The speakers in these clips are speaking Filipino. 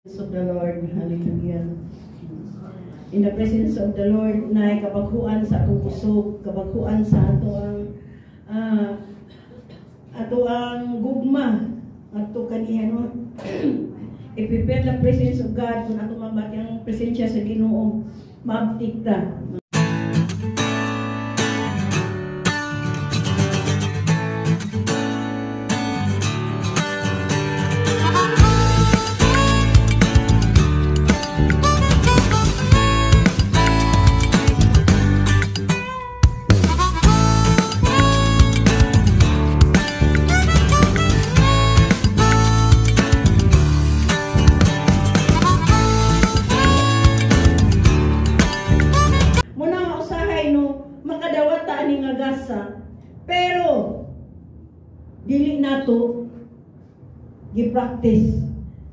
Of the Lord, hallelujah. In the presence of the Lord, na kapaghuan sa atong kusog, kapaghuan sa ato ang gugma, ato kaniya i-prepare the presence of God kung ato mabati ang presensya sa Ginoo, maabtik ta. Pero dili nato gi-practice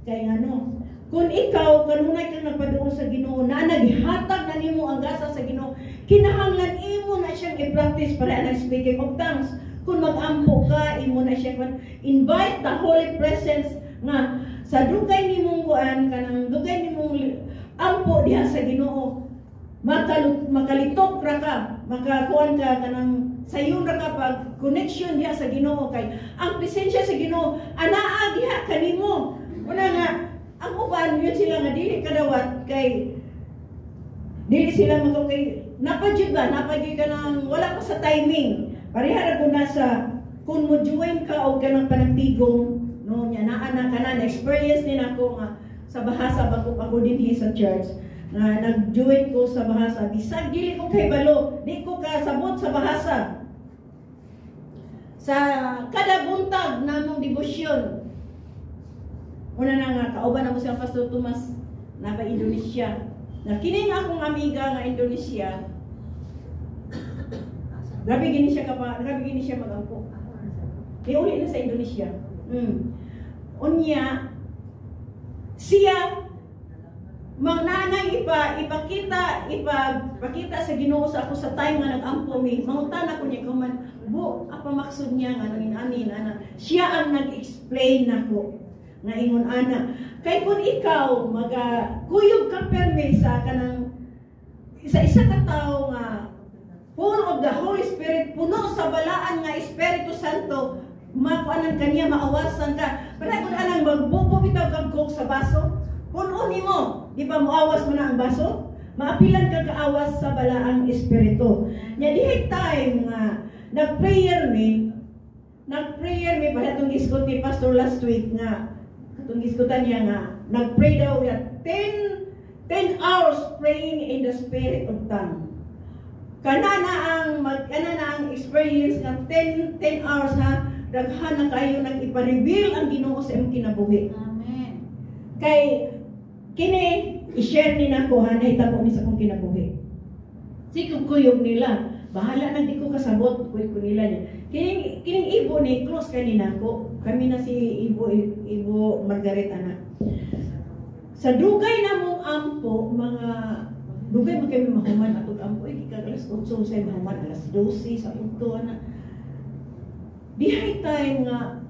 kay ngano kung ikaw kanunay kang nagpaduol sa Ginoo na naghatag na nimo ang gasa sa Ginoo, kinahanglan imo na siyang i-practice para ang speaking of tongues. Kung mag-ampo ka, imo na siya invite the holy presence nga sa dugay nimong kuan kanang dugay nimong ampo diha sa Ginoo, makalitok ra ka, makakuan ka kanang sayon ra ka pag connection diha sa Ginoo, kay ang presensya sa Ginoo anaa diha kanimo. Wala nga ang uban yun sila nga dili kadawat kay dili sila makaw kay napadyud ka nang wala pa sa timing. Pareha ra kun nasa kun mo join ka og kanang panagtigong no nya naa na kana experience ni nako nga sa bahasa bago ako dinhi sa church nga nag-join ko sa bahasa, bisag dili ko kay balo, di ko kasabot sa bahasa. Sa kada buntag namong debosyon, una na nga kauban ako sa Pastor Tomas na ba Indonesia. Na kining akong amiga nga Indonesia, grabe gini siya magampo. Uli na sa Indonesia. Unya siya mangnanay ipakita sa Ginoo sa ako sa time nga nag-ampo mi. Mangutan ako niya kuman, bu apa maksud niya nga anin ana. Siya ang nag-explain nako nga ingon ana. Kay kun ikaw magakuyog ka permi sa kanang isa ka tawo nga full of the Holy Spirit, puno sa balaan nga Espiritu Santo, makuanan kaniya maawasan ka. Para kun anang magbubo bitaw kag coke sa baso, puno nimo. Di ba muawas mo na ang baso? Maapilan ka kaawas sa balaang espiritu. Nya dihay time nga nag-prayer mi para itong iskot ni Pastor last week nga itong iskotan niya nga nag-pray daw ya 10 hours praying in the spirit of tongue. Kana na ang experience ng 10 hours ha, daghan na kayo nang ipa-reveal ang Ginoo sa imong kinabuhi. Amen. Kay kini i-share ni nako hanay tabo ni sa kong kinabuhi. Sikog kuyog nila, bahala na di ko kasabot kuyog nila niya. Kining ibo ni close kanina ko. Kami na si Ibo Margaret anak. Sa dugay na mong ampo, mga dugay mo kami mahuman atog ampo, alas 8 sa mahuman, alas 12 sa punto na. Dihay time nga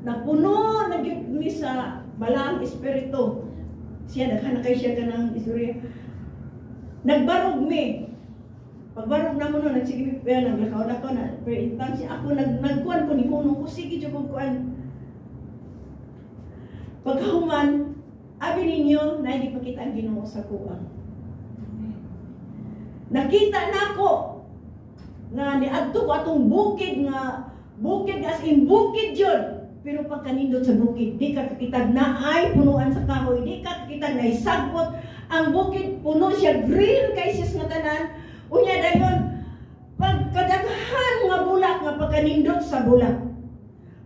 napuno ni sa balaang espiritu. Siya daghan na kay siya kanang istorya. Nagbarog mi. Pagbarog na mo no nagsige pa naglakaw na ko na per instance ako nagkuan ko ni hunong ko sige jud ko kuan. Pagkahuman abi ninyo na hindi pakita ang Ginoo sa kuha. Nakita nako nga niadto ko atong bukid as in bukid jud. Pero pag kanindot sa bukid, di ka kakitag na ay punuan sa kahoy, di ka kakitag na isagbot. Ang bukid, puno siya, green kay siya nga tanan. Unya dayon, pagkadaghan nga bulak nga pag kanindot sa bulak.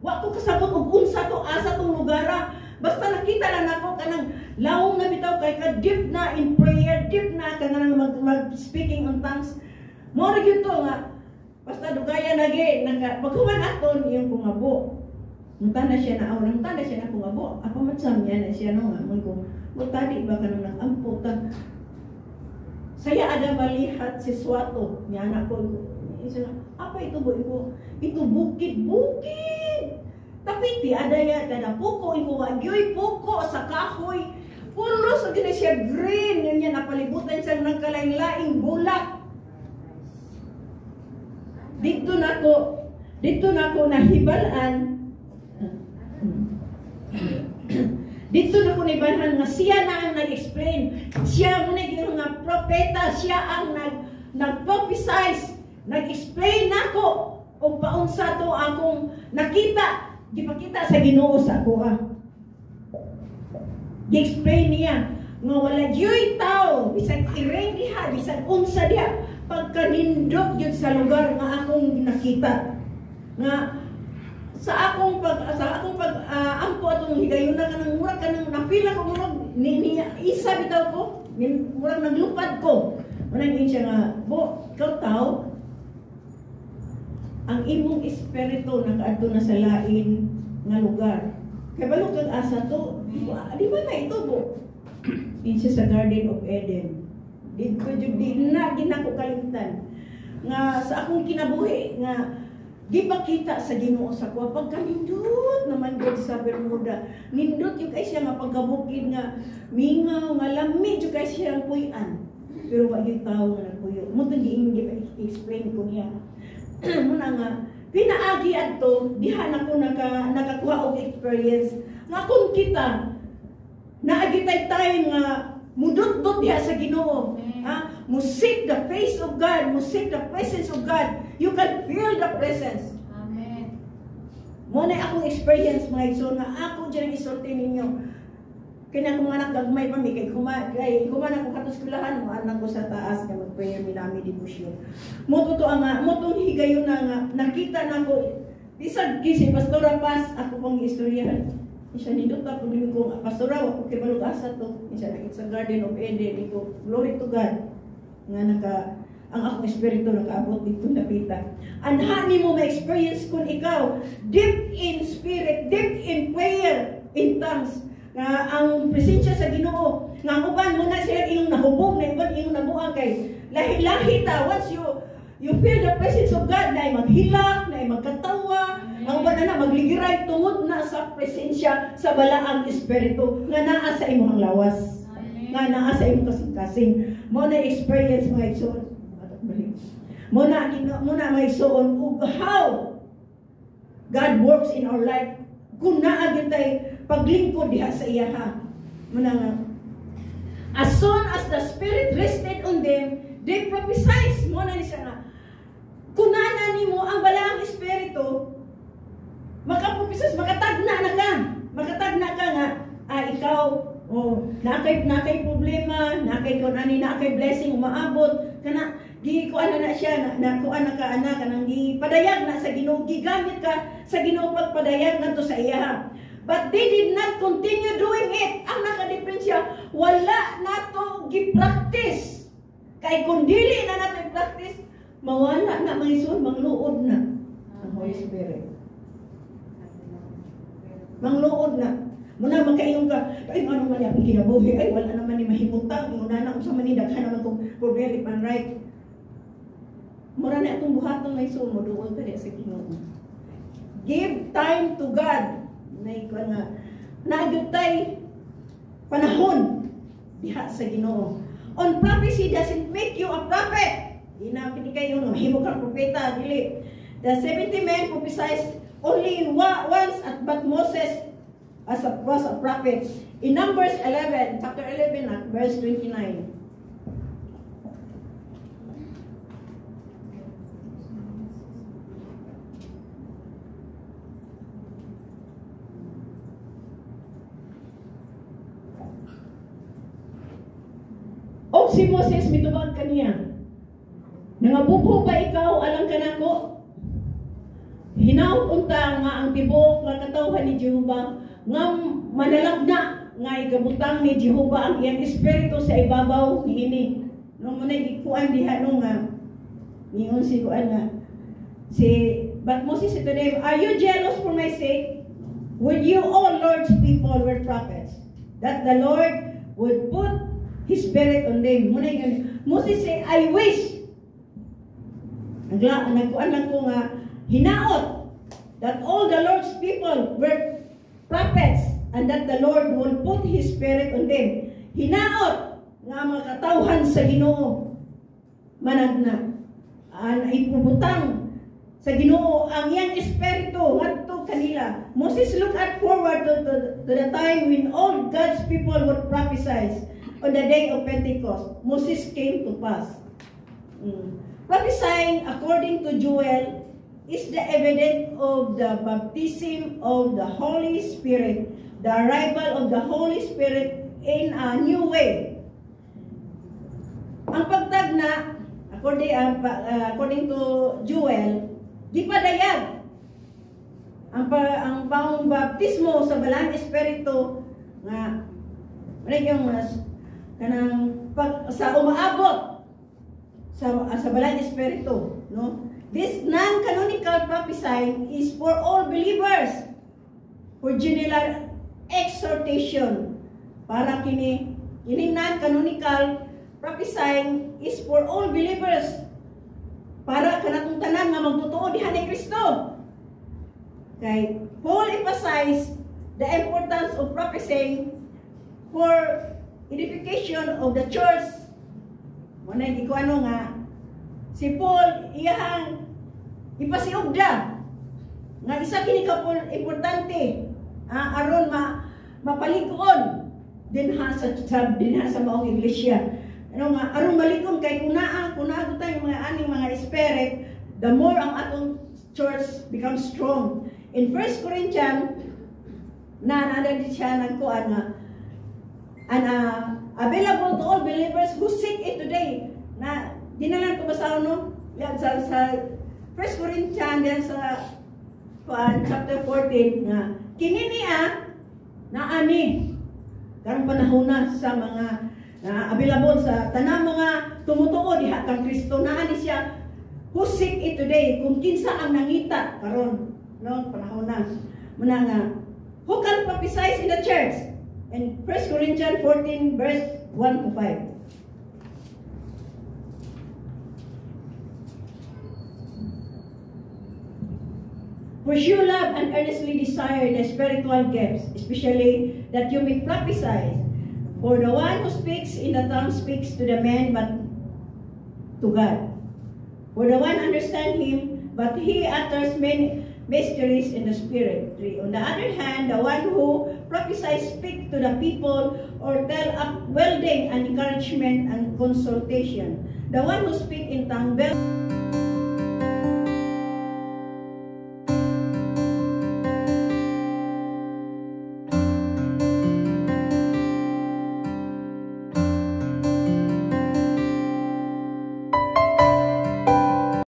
Wa ko kasabot og unsa to asa tong lugara. Basta nakita lang ako kanang lawong na bitaw kay ka deep na in prayer, deep na kanang mag-speaking on tongues. Mo ra gyud to nga basta dugayan lagi paghuman aton yung kungabo. Nuntan na siya na kung abo. Apa matsam niya na siya no nga. Tadi ba ka nung nag-amputan. Saya ada malihat sesuatu. Niya anak ko. Apa itu bu? Itu bukid. Tapi tiada ya, kada puko, imo wagyoy puko sa kahoy. siya green, yun yan, napalibutan siya ng kalaing-laing bulak. Dito na ko nahibalaan, dito na ko nahibalaan nga siya na ang nag-explain. Siya muna yung mga propeta, siya ang nag-prophesize, nag-explain na ko o paunsa to akong nakita, di pa kita sa Ginoo sa ako i-explain niya nga wala diyo'y tao bisan i-rain diha, bisan unsa diha pagkanindot yun sa lugar nga akong nakita nga sa akong pag ampo atong higayuna kanang murag kanang napila ko murag ni isa bitaw ko murag naglupad ko manang siya nga bo ikaw tao ang imong espiritu nakaadto na sa lain nga lugar kay balo kag asa to di ba na ito bo siya sa Garden of Eden dito jud di na ginako kalimtan nga sa akong kinabuhi nga gipakita sa Ginoo sa kuha pagkanindot naman gud sa Bermuda nindot yung kay siya nga pagkabukid nga mingaw nga lami jud kay siya puy-an pero wa gyud tawo nga nagpuyo mo to giingon explain ko niya muna nga pinaagi adto diha na ko nakakuha og experience nga kung kita naagi time nga mudot-dot diha sa Ginoo mo seek the face of God, mo seek the presence of God, you can feel the presence. Amen. Mo na akong experience mga igsoon nga ako dyan ang isulti ninyo. Kaya kung anak gagmay pa mi kay kumana ko katos kulahan mo anak ko sa taas nga mag-prayer mi nami devotion. Mo totoo nga mo tong higayon nga nakita nako bisag kisi pastora pas ako pang istoryahan. Isa nindot ta pud ko pastora ako kay balog asa to. Isa na sa Garden of Eden ito. Glory to God. Nga ang akong espiritu nakaabot dito napita. Anhani mo ma-experience kung ikaw deep in spirit, deep in prayer, in tongues. Ang presensya sa Ginoo nga uban mo na sila iyong nahubog na iban iyong nabuang kay lahi-lahi ta once you feel the presence of God na maghilak, na magkatawa, ang uban na magligiray tungod na sa presensya sa balaang espiritu nga naa sa imong lawas. Nga naa sa imong kasing-kasing. Mo na experience mga igsoon. Mo na may igsoon ug how God works in our life. Kung naa tay paglingkod diha sa iya ha. Mo na nga as soon as the Spirit rested on them, they prophesied. Mo na ni siya nga kung naa nimo ang balaang espiritu makaprophesize, makatagna ka nga ikaw nakay problema, nakay kun ani nakay blessing umaabot kana gikuan na siya nakuan na ka anak kanang gipadayag na sa Ginoo gigamit ka sa Ginoo pagpadayag ngadto sa iya. But they did not continue doing it. Ang nakadiferensya wala nato gi-practice. Kay kung dili na nato i-practice mawala na maisun mangluod na ang Holy Spirit. Mangluod na. Muna magkaingon ka, ay ano man yung kinabuhi, ay wala naman ni mahimutang, muna na kung sa manidag ka naman kung problema pan right. Mura na itong buhatong may sumo, doon ka sa Ginoo. Give time to God. Naagutay panahon diha sa Ginoo. On prophecy doesn't make you a prophet. Hindi kayo mahimo kang propeta, dili. The 70 men prophesied only once but Moses was a prophet. In Numbers 11, chapter 11, verse 29. O si Moses mitubag kaniya. Nangabubo ba ikaw alang kanako? Hinaut unta nga ang tibok nga katawhan ni Jehova nga manalagna nga igabutang ni Jehova ang iyang espiritu sa ibabaw niini. Nung muna ikuan diha nung nga niyon si kuan nga but Moses said to them, are you jealous for my sake? Would you all Lord's people were prophets that the Lord would put His Spirit on them? Muna yun. Moses say, I wish nagkuan lang ko nga hinaot that all the Lord's people were prophets and that the Lord will put His Spirit on them. hinaot nga mga katawhan sa Ginoo managna ipubutang sa Ginoo ang iyang espiritu ngadto kanila. Moses look at forward to the time when all God's people would prophesy on the day of Pentecost. Moses came to pass. Prophesying according to Joel is the evidence of the baptism of the Holy Spirit, the arrival of the Holy Spirit in a new way. Ang pagtagna according to Joel, di pa dayag ang baptismo sa Balang Espiritu nga yung kanang sa umaabot sa Balang Espiritu, no? This non-canonical prophesying is for all believers, for general exhortation. Para kini non-canonical prophesying is for all believers, para kanatong tanan nga magtotoo diha ni Kristo. Okay, Paul emphasized the importance of prophesying for edification of the church. Muna hindi ko ano nga si Paul iyahang ipasiugda nga isa kini ka importante aron mapalig-on dinha sa maong iglesia. Ano nga aron malig-on kay kuna tay mga spirit, the more ang atong church becomes strong. In 1 Corinthians nandito siya nagkuan nga available to all believers who seek it today. Na dinalan ko basa no? Yan sa 1 Corinthians yan sa chapter 14 nga kini niya na ani karong panahon na sa mga available sa tanang mga tumutuo diha kang Kristo na ani siya who seek it today, kung kinsa ang nangita karon no panahon na muna nga who can prophesy in the church. In 1 Corinthians 14 verse 1 to 5. Pursue love and earnestly desire the spiritual gifts, especially that you may prophesy. For the one who speaks in the tongue speaks to the man, but to God. For the one understands him, but he utters many mysteries in the spirit. 3. On the other hand, the one who prophesies speaks to the people or tell upbuilding and encouragement and consultation. The one who speaks in tongue